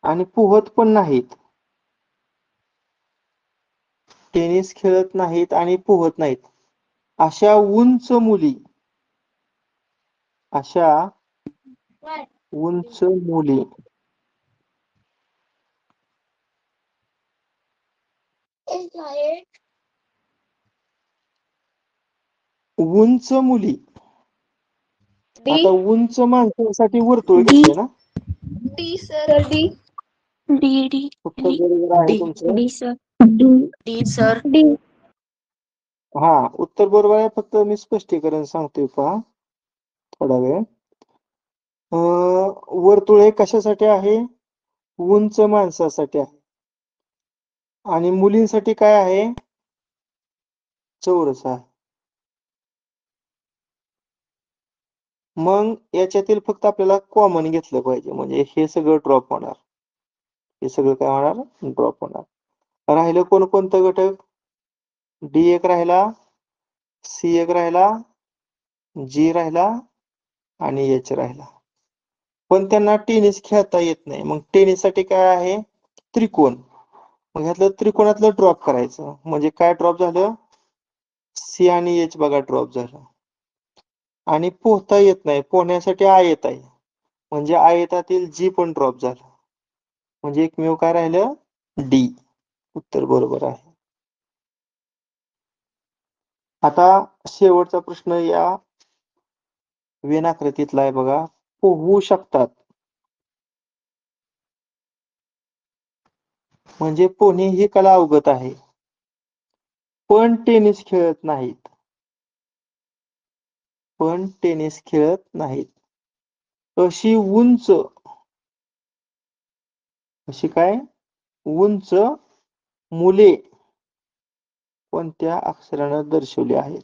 आणि पोहत पण नाहीत. टेनिस खेळत नाहीत आणि पोहत नाहीत. अशा उंच मुली, उंच मुली उंच मुली. आता उंच माणसांसाठी वर्तुळ डी. घेतले ना. D sir. D. D. D. उत्तर बरोबर आहे डी. तुमचं. D sir. D. D sir. D. हा, उत्तर बरोबर आहे. फक्त मी स्पष्टीकरण सांगतोय पहा थोडा वेळ. वर्तुळ हे कशासाठी आहे? उंच माणसासाठी आहे. आणि मुलींसाठी काय आहे? चौरस आहे. मग याच्यातील फक्त आपल्याला कॉमन घेतलं पाहिजे, म्हणजे हे सगळं ड्रॉप होणार. हे सगळं काय होणार? ड्रॉप होणार. राहिलं कोणकोणतं घटक? डी एक राहिला, सी एक राहिला, जी राहिला आणि एच राहिला. पण त्यांना टेनिस खेळता येत नाही. मग टेनिस साठी काय आहे? त्रिकोण. मग ह्यातलं त्रिकोणातलं ड्रॉप करायचं. म्हणजे काय ड्रॉप झालं? सी आणि एच बघा ड्रॉप झालं. आणि पोहता येत नाही, पोहण्यासाठी आयत आहे. म्हणजे आयतातील जी पण ड्रॉप झालं. म्हणजे एकमेव काय राहिलं? डी. उत्तर बरोबर आहे. आता शेवटचा प्रश्न या वेन आकृतीतला आहे बघा. पोहू शकतात. म्हणजे पोहणे ही कला अवगत आहे. पण टेनिस खेळत नाहीत. पण टेनिस खेळत नाहीत. अशी उंच, अशी काय? उंच मुले कोणत्या अक्षरानं दर्शवली आहेत?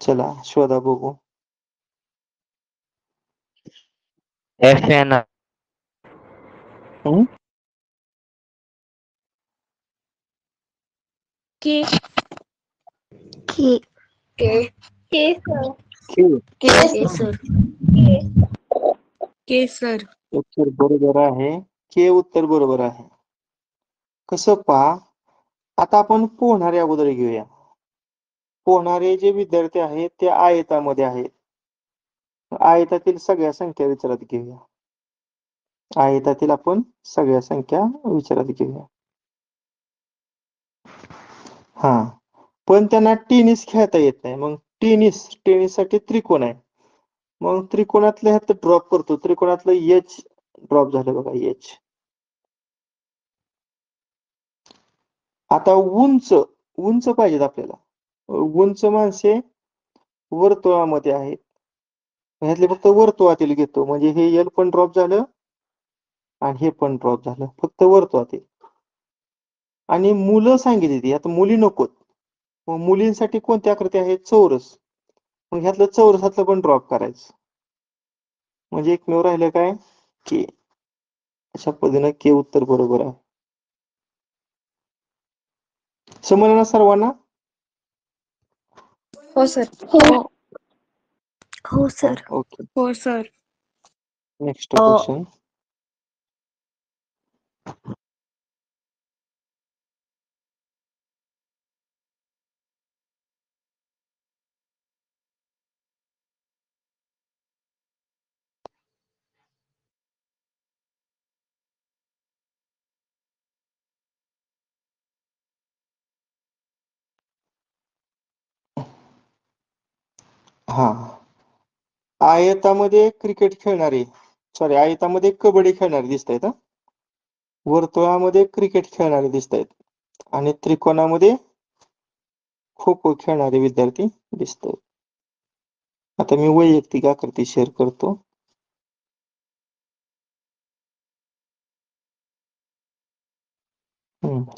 चला शोधा बघू. एफ एन हं? के के के के सर खेळ. के सर के सर उत्तर बरोबर आहे. के उत्तर बरोबर आहे. कसं पहा, आता आपण पोहणारे अगोदर घेऊया. पोहणारे जे विद्यार्थी आहेत ते आयतामध्ये आहेत. आयतातील सगळ्या संख्या विचारात घेऊया. आयतातील आपण सगळ्या संख्या विचारात घेऊया. हा, पण त्यांना टेनिस खेळता येत नाही. मग टेनिस साठी त्रिकोण आहे. मग त्रिकोणातलं ह्यात ड्रॉप करतो. त्रिकोणातलं एच ड्रॉप झालं बघा, एच. आता उंच पाहिजेत आपल्याला. उंच माणसे वर्तुळामध्ये आहेत. ह्यातले फक्त वर्तुळातील घेतो. म्हणजे हे एल पण ड्रॉप झालं आणि हे पण ड्रॉप झालं. फक्त वर्तुळातील. आणि मुलं सांगितली ती. आता मुली नकोत. मग मुलींसाठी कोणती आकृती आहे? चौरस. मग ह्यातलं चौरसातलं पण ड्रॉप करायचं. म्हणजे एकमेव राहिलं काय? के. अशा पद्धतीनं के उत्तर बरोबर आहे. समजलं ना सर्वांना? हो सर हो सर ओके. हो सर नेक्स्ट क्वेश्चन. हा, आयतामध्ये क्रिकेट खेळणारे, सॉरी, आयतामध्ये कबड्डी खेळणारे दिसत आहेत. वर्तुळामध्ये क्रिकेट खेळणारे दिसत आहेत. आणि त्रिकोणामध्ये खो खो खेळणारे विद्यार्थी दिसत आहेत. आता मी वैयक्तिक आकृती शेअर करतो.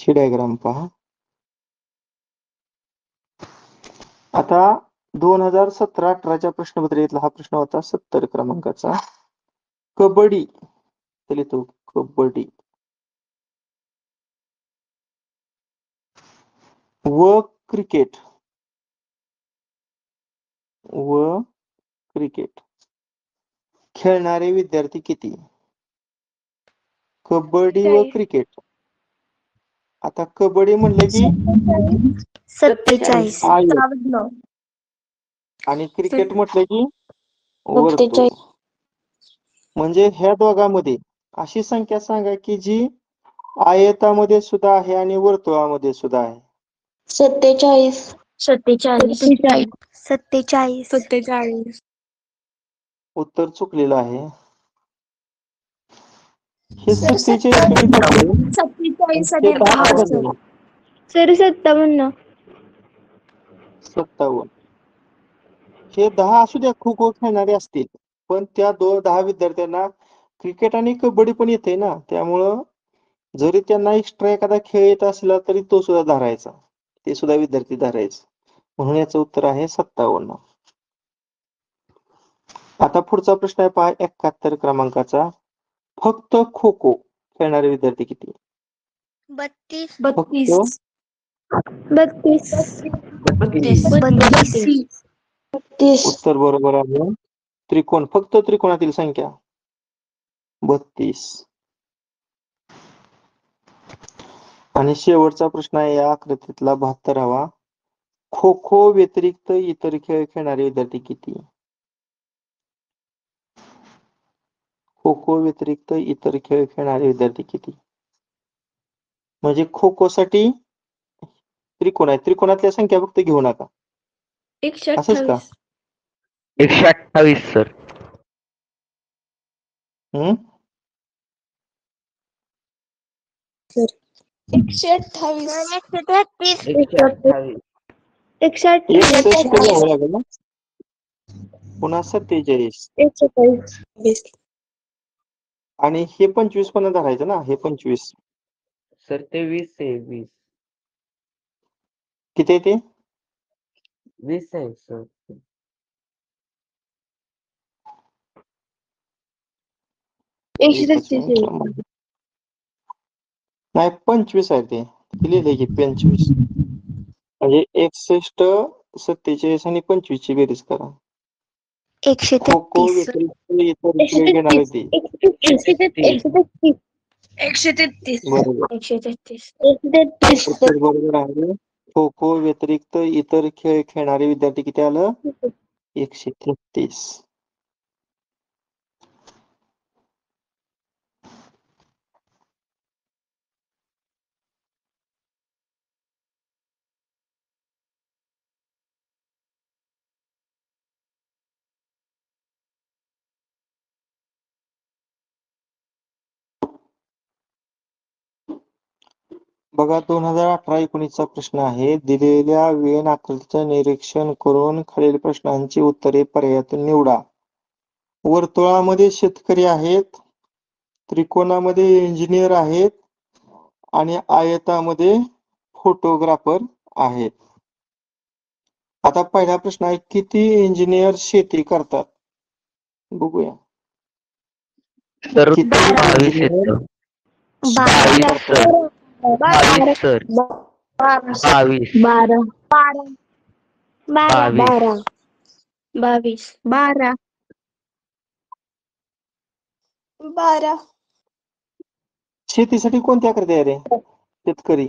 ही डायग्राम पहा. आता 2017-18च्या प्रश्नपत्रिकेतला हा प्रश्न होता 70 क्रमांकाचा. कबड्डी लिहितो, कबड्डी व क्रिकेट खेळणारे विद्यार्थी किती? कबड्डी व क्रिकेट. आता कबड्डी म्हणलं की 47 आयत आणि क्रिकेट म्हटलं की वर्तुळ. म्हणजे ह्या दोघांमध्ये अशी संख्या सांगा की जी आयतामध्ये सुद्धा आहे आणि वर्तुळामध्ये सुद्धा आहे. 47 47 47 उत्तर चुकलेलं आहे. हे 47 कधी झाले? 47 ते 10 झाले. सर 57 57. हे 10 असू द्या, खो खो खेळणारे असतील, पण त्या 10 विद्यार्थ्यांना क्रिकेट आणि कबड्डी पण येते ना, त्यामुळं जरी त्यांना एक्स्ट्रा एखादा खेळ येत असला तरी तो सुद्धा धरायचा, ते सुद्धा विद्यार्थी धरायचे. म्हणून याचं उत्तर आहे 57. आता पुढचा प्रश्न आहे पहा 71 क्रमांकाचा. फक्त खो खो खेळणारे विद्यार्थी किती? 32 फक्त 32 उत्तर बरोबर आहे. फक्त त्रिकोणातील संख्या 32. आणि शेवटचा प्रश्न आहे या आकृतीतला 72वा. खो खो व्यतिरिक्त इतर खेळ खेळणारे विद्यार्थी किती? खो खो व्यतिरिक्त इतर खेळ खेळणारे विद्यार्थी किती? म्हणजे खो खो साठी त्रिकोण आहे, त्रिकोणातल्या संख्या फक्त घेऊ नका. 128 का? 128 सर. हम्म 128 128. 61 घ्यावं लागेल ना, पुन्हा 47 आणि हे 25 पण धरायचं ना, हे 25 सर ते 20 आहे, 20. किती आहे ते? 20 आहे सर. एकच मिनिट. नाही 25 आहे ते, लिहिलंय की 25. म्हणजे 61, 47 आणि 25 ची बेरीज करा. खो खो 133 व्यतिरिक्त इतर खेळ घेणारे ते. 133 बरोबर. 133 उत्तर बरोबर आहे. खो खो व्यतिरिक्त इतर खेळ खेळणारे विद्यार्थी किती आलं? 133. बघा 2018-19चा प्रश्न आहे. दिलेल्या वेन आकृतीचं निरीक्षण करून खालील प्रश्नांची उत्तरे पर्यायातून निवडा. वर्तुळामध्ये शेतकरी आहेत, त्रिकोणामध्ये इंजिनियर आहेत आणि आयतामध्ये फोटोग्राफर आहेत. आता पहिला प्रश्न आहे, किती इंजिनियर शेती करतात? बघूया. सर किती 22 इंजिनियर येतं. 22 सर. 22 सर. 22. 12 22 12 शेतीसाठी कोणती आकृती आहे रे? शेतकरी,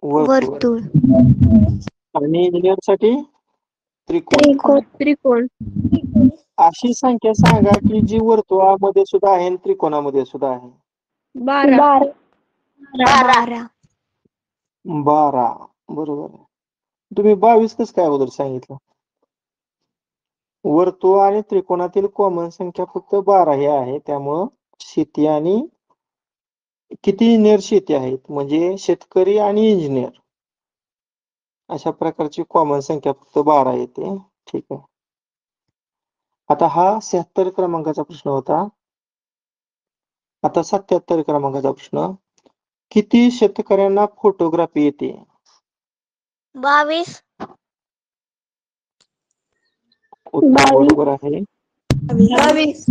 वर्तुळ. वर्तुळ आणि इंजिनियर साठी त्रिकोण. त्रिकोण अशी संख्या सांगा की जी वर्तुळामध्ये सुद्धा आहे आणि त्रिकोणामध्ये सुद्धा आहे. 12 12. बरोबर आहे. तुम्ही 22 कसं काय अगोदर सांगितलं? वर्तुळ आणि त्रिकोणातील कॉमन संख्या फक्त 12 ही आहे. त्यामुळं शेती आणि किती इंजिनियर शेती आहेत म्हणजे शेतकरी आणि इंजिनियर अशा प्रकारची कॉमन संख्या फक्त 12 येते. ठीक आहे. आता हा 76 क्रमांकाचा प्रश्न होता. आता 77 क्रमांकाचा प्रश्न. किती शेतकऱ्यांना फोटोग्राफी येते? 22 उत्तर बरोबर आहे. 22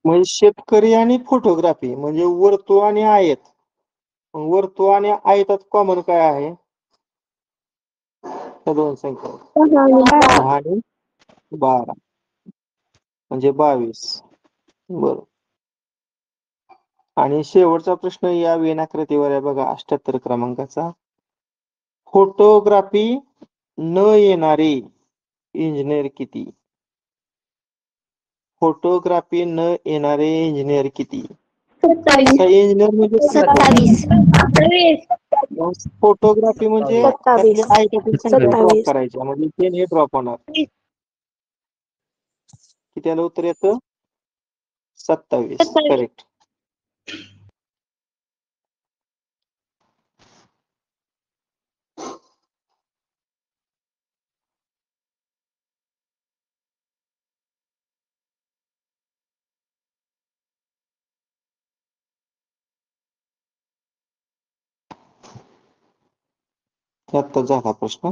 म्हणजे शेतकरी आणि फोटोग्राफी म्हणजे वर्तुळ आणि आयत. वर्तुळ आणि आयतात कॉमन काय आहे? त्या दोन संख्या 10 आणि 12 म्हणजे 22. बरोबर. आणि शेवटचा प्रश्न या वेनाकृतीवर आहे बघा 78 क्रमांकाचा. फोटोग्राफी न येणारे इंजिनियर किती? फोटोग्राफी न येणारे इंजिनियर किती? इंजिनियर म्हणजे 27 फोटोग्राफी म्हणजे 27 त्यातली आयतातील संख्या ड्रॉप 27 करायच्या म्हणजे ते हे ड्रॉप होणार. किती आलं उत्तर येतं? 27. करेक्ट. आता झाला प्रश्न.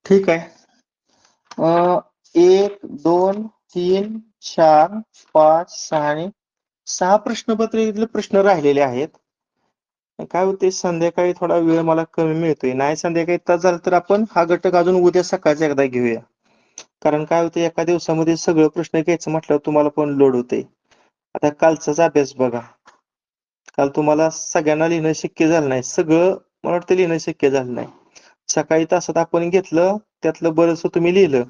ठीक आहे. 1 2 3 4 5 6 आणि 6 प्रश्नपत्रिकेतले प्रश्न राहिलेले आहेत. काय होते संध्याकाळी थोडा वेळ मला कमी मिळतोय. नाही संध्याकाळी तास झाला तर आपण हा घटक अजून उद्या सकाळचा एकदा घेऊया. कारण काय होतं एका दिवसामध्ये सगळं प्रश्न घ्यायचं म्हटल्यावर तुम्हाला पण लोड होते. आता कालचाच अभ्यास बघा. काल तुम्हाला सगळ्यांना लिहिणं शक्य झालं नाही. सगळं मला वाटतं लिहिणं शक्य झालं नाही. सकाळी तासात आपण घेतलं, त्यातलं बरंचसं तुम्ही लिहिलं.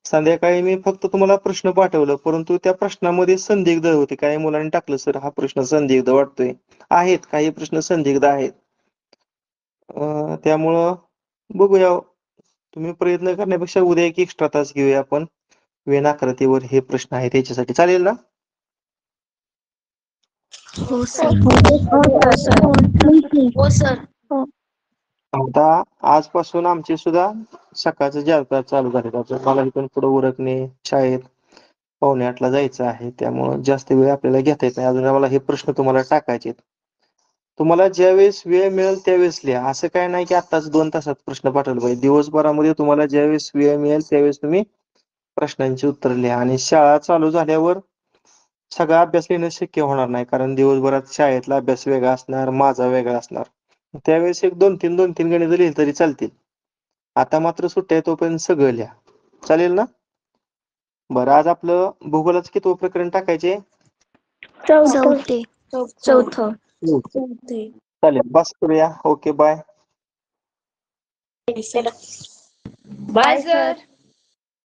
संध्याकाळी मी फक्त तुम्हाला प्रश्न पाठवलं, परंतु त्या प्रश्नामध्ये संदिग्ध होते. काही मुलांनी टाकलं, सर हा प्रश्न संदिग्ध वाटतोय. आहेत, काही प्रश्न संदिग्ध आहेत. त्यामुळं बघूया. तुम्ही प्रयत्न करण्यापेक्षा उद्या एक एक्स्ट्रा तास घेऊया आपण. वेळाकृतीवर हे प्रश्न आहेत त्याच्यासाठी. चालेल ना? हो सर. हो सर. आता आजपासून आमचे सुद्धा सकाळचे 4 तास चालू झाले. मला इथून पुढे उरकणे, शाळेत 7:45ला जायचं आहे. त्यामुळं जास्त वेळ आपल्याला घेता येत नाही. अजून आम्हाला हे प्रश्न तुम्हाला टाकायचे. तुम्हाला ज्यावेळेस वेळ मिळेल त्यावेळेस लिहा. असं काय नाही की आत्ताच 2 तासात प्रश्न पाठवले पाहिजे. दिवसभरामध्ये तुम्हाला ज्यावेळेस वेळ मिळेल त्यावेळेस तुम्ही प्रश्नांची उत्तर लिहा. आणि शाळा चालू झाल्यावर सगळा अभ्यास लिहिणं शक्य होणार नाही, कारण दिवसभरात शाळेतला अभ्यास वेगळा असणार, माझा वेगळा असणार. त्यावेळेस एक 2-3 गणितं लिहिली तरी चालतील. आता मात्र सुट्ट्या आहे तोपर्यंत सगळं लिहा. चालेल ना? बरं, आज आपलं भूगोलाचं कितवं प्रकरण टाकायचे? चौथे. चौथं. चालेल, बस करूया. Okay, bye. Bye sir.